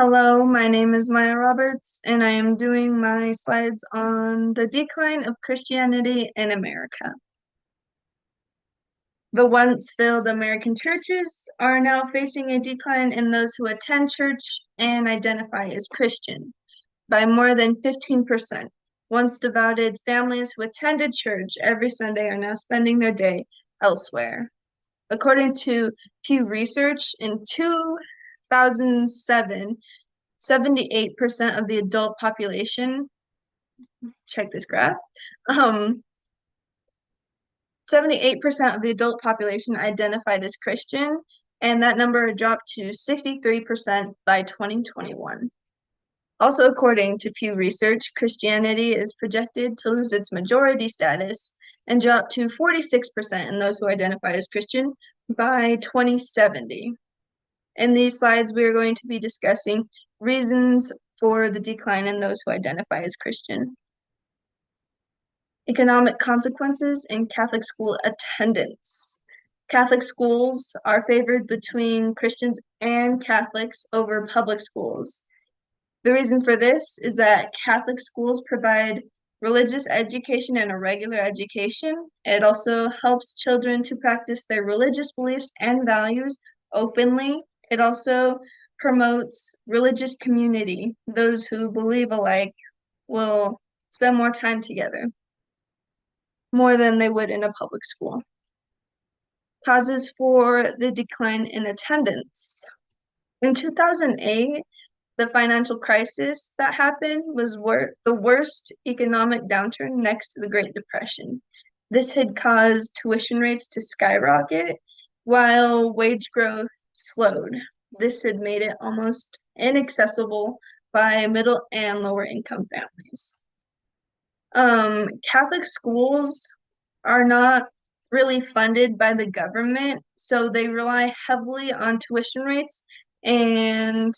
Hello, my name is Maya Roberts, and I am doing my slides on the decline of Christianity in America. The once filled American churches are now facing a decline in those who attend church and identify as Christian by more than 15%. Once devoted families who attended church every Sunday are now spending their day elsewhere. According to Pew Research, in 2007, 78% of the adult population, check this graph, um, 78% of the adult population identified as Christian, and that number dropped to 63% by 2021. Also, according to Pew Research, Christianity is projected to lose its majority status and drop to 46% in those who identify as Christian by 2070. In these slides, we are going to be discussing reasons for the decline in those who identify as Christian. Economic consequences in Catholic school attendance. Catholic schools are favored between Christians and Catholics over public schools. The reason for this is that Catholic schools provide religious education and a regular education. It also helps children to practice their religious beliefs and values openly. It also promotes religious community. Those who believe alike will spend more time together, more than they would in a public school. Causes for the decline in attendance. In 2008, the financial crisis that happened was the worst economic downturn next to the Great Depression. This had caused tuition rates to skyrocket while wage growth slowed. This had made it almost inaccessible by middle and lower income families. Catholic schools are not really funded by the government, so they rely heavily on tuition rates and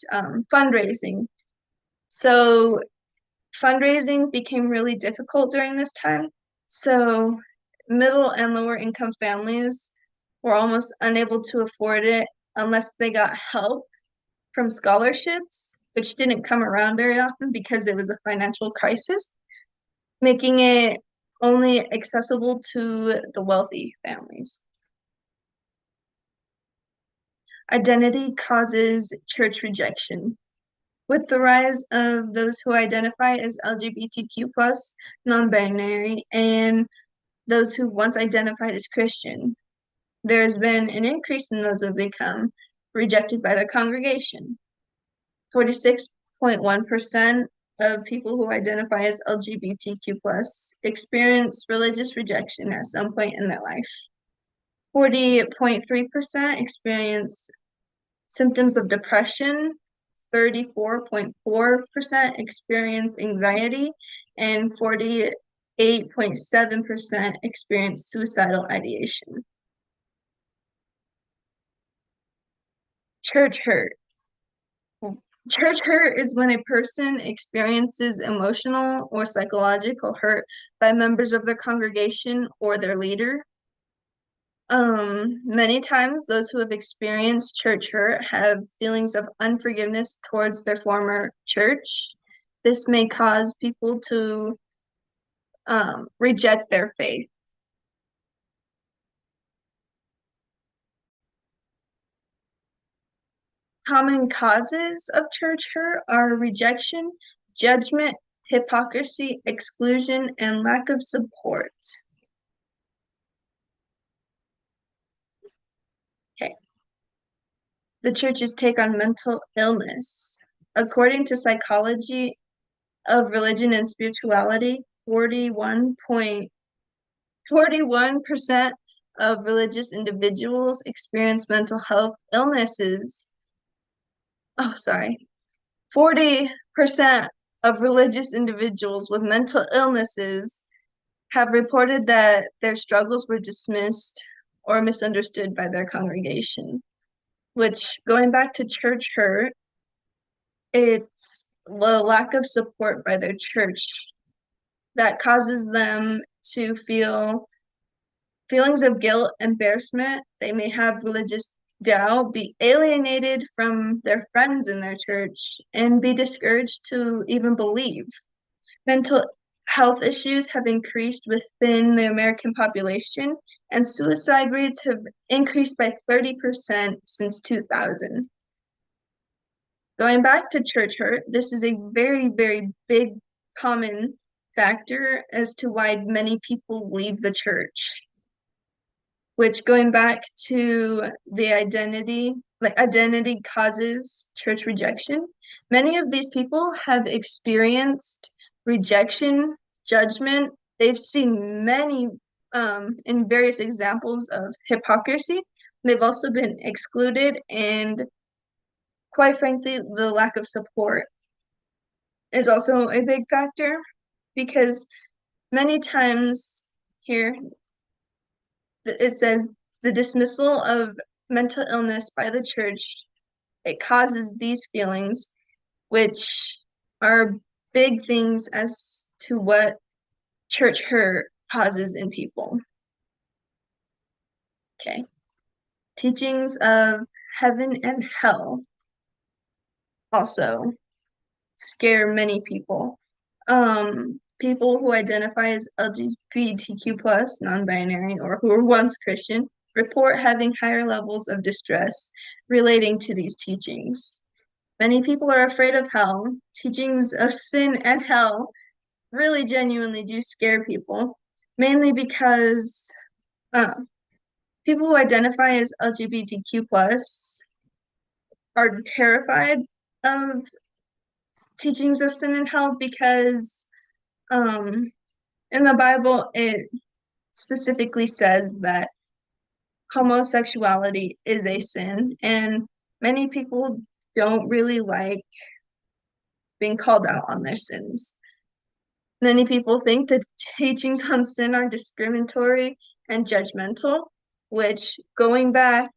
fundraising. So fundraising became really difficult during this time. So middle and lower income families were almost unable to afford it unless they got help from scholarships, which didn't come around very often because it was a financial crisis, making it only accessible to the wealthy families. Identity causes church rejection. With the rise of those who identify as LGBTQ plus, non-binary, and those who once identified as Christian, there's been an increase in those who have become rejected by their congregation. 46.1% of people who identify as LGBTQ plus experience religious rejection at some point in their life. 40.3% experience symptoms of depression, 34.4% experience anxiety, and 48.7% experience suicidal ideation. Church hurt. Church hurt is when a person experiences emotional or psychological hurt by members of their congregation or their leader. Many times those who have experienced church hurt have feelings of unforgiveness towards their former church. This may cause people to reject their faith. Common causes of church hurt are rejection, judgment, hypocrisy, exclusion, and lack of support. Okay. The church's take on mental illness. According to Psychology of Religion and Spirituality, 41% of religious individuals experience mental health illnesses. Oh, sorry. 40% of religious individuals with mental illnesses have reported that their struggles were dismissed or misunderstood by their congregation. Which, going back to church hurt, it's the lack of support by their church that causes them to feel feelings of guilt, embarrassment. They may have religious doubt, be alienated from their friends in their church, and be discouraged to even believe. Mental health issues have increased within the American population, and suicide rates have increased by 30% since 2000. Going back to church hurt, this is a very, very big common factor as to why many people leave the church. Which, going back to the identity, like identity causes church rejection. Many of these people have experienced rejection, judgment. They've seen many in various examples of hypocrisy. They've also been excluded, and quite frankly, the lack of support is also a big factor because many times here it says the dismissal of mental illness by the church, it causes these feelings, which are big things as to what church hurt causes in people. Okay. Teachings of heaven and hell also scare many people. People who identify as LGBTQ plus, non-binary, or who were once Christian, report having higher levels of distress relating to these teachings. Many people are afraid of hell. Teachings of sin and hell really genuinely do scare people, mainly because uh, people who identify as LGBTQ plus are terrified of teachings of sin and hell because in the Bible it specifically says that homosexuality is a sin, and many people don't really like being called out on their sins. Many people think that teachings on sin are discriminatory and judgmental, which going back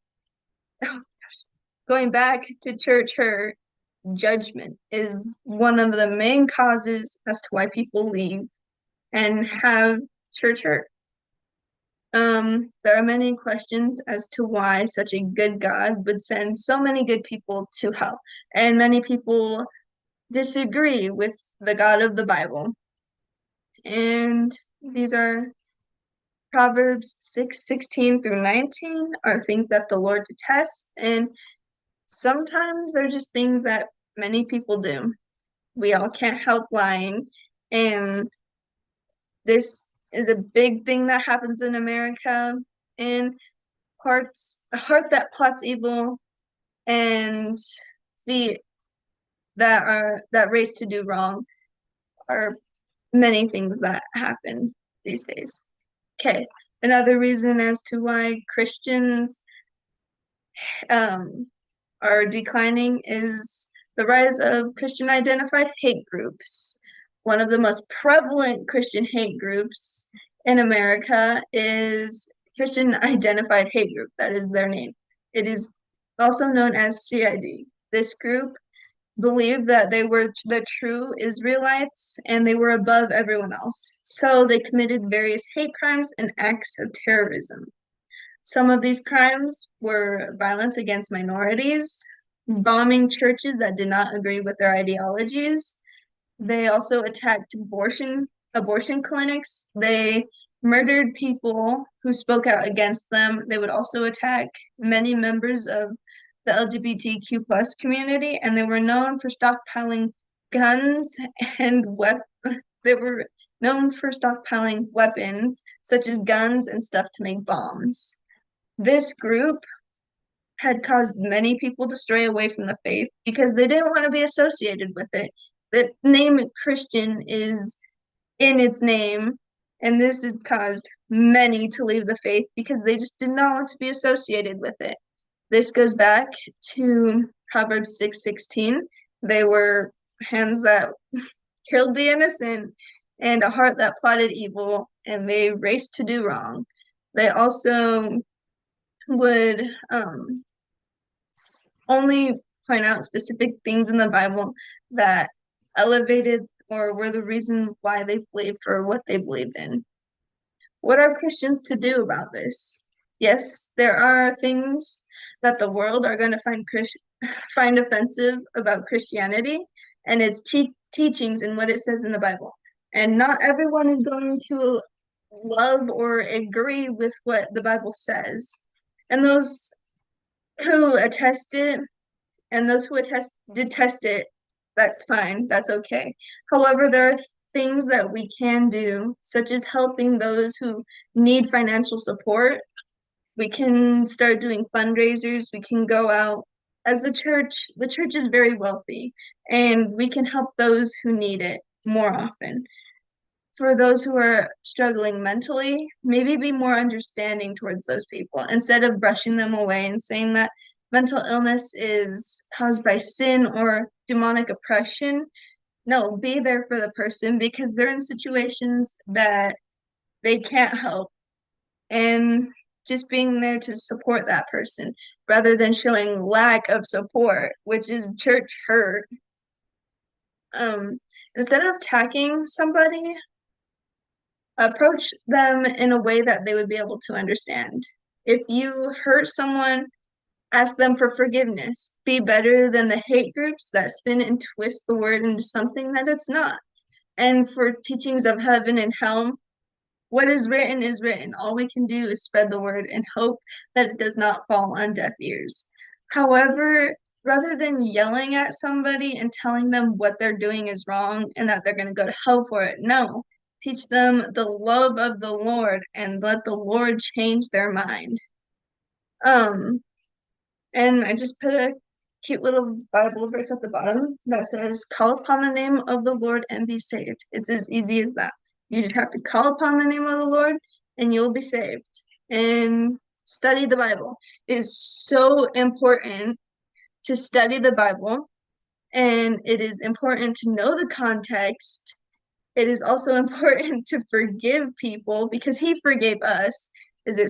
to church hurt, judgment is one of the main causes as to why people leave and have church hurt. There are many questions as to why such a good God would send so many good people to hell, and many people disagree with the God of the Bible. And these are Proverbs 6:16 through 19 are things that the Lord detests, and sometimes they're just things that many people do. We all can't help lying, and this is a big thing that happens in America. And a heart that plots evil and feet that race to do wrong are many things that happen these days. Okay, another reason as to why Christians um, are declining is the rise of Christian identified hate groups. One of the most prevalent Christian hate groups in America is Christian Identified Hate Group. That is their name. It is also known as CID. This group believed that they were the true Israelites and they were above everyone else. So they committed various hate crimes and acts of terrorism. Some of these crimes were violence against minorities, bombing churches that did not agree with their ideologies. They also attacked abortion clinics. They murdered people who spoke out against them. They would also attack many members of the LGBTQ plus community, and they were known for stockpiling guns and they were known for stockpiling weapons such as guns and stuff to make bombs. This group had caused many people to stray away from the faith because they didn't want to be associated with it. The name Christian is in its name, and this has caused many to leave the faith because they just did not want to be associated with it. This goes back to Proverbs 6:16. They were hands that killed the innocent and a heart that plotted evil, and they raced to do wrong. They also would only point out specific things in the Bible that elevated or were the reason why they believed for what they believed in. What are Christians to do about this? Yes, there are things that the world are going to find offensive about Christianity and its teachings and what it says in the Bible. And not everyone is going to love or agree with what the Bible says. And those who attest it and those who detest it, that's fine, that's okay. However, there are things that we can do, such as helping those who need financial support. We can start doing fundraisers. We can go out as the church is very wealthy, and we can help those who need it more often. For those who are struggling mentally, maybe be more understanding towards those people instead of brushing them away and saying that mental illness is caused by sin or demonic oppression. No, be there for the person because they're in situations that they can't help, and just being there to support that person rather than showing lack of support, which is church hurt. Um, Instead of attacking somebody, approach them in a way that they would be able to understand. If you hurt someone, ask them for forgiveness. Be better than the hate groups that spin and twist the word into something that it's not. And for teachings of heaven and hell, what is written is written. All we can do is spread the word and hope that it does not fall on deaf ears. However, rather than yelling at somebody and telling them what they're doing is wrong and that they're going to go to hell for it, no. Teach them the love of the Lord and let the Lord change their mind. Um, and I just put a cute little Bible verse at the bottom that says, "Call upon the name of the Lord and be saved." It's as easy as that. You just have to call upon the name of the Lord and you'll be saved. And study the Bible. It is so important to study the Bible, and it is important to know the context. It is also important to forgive people because He forgave us. Is it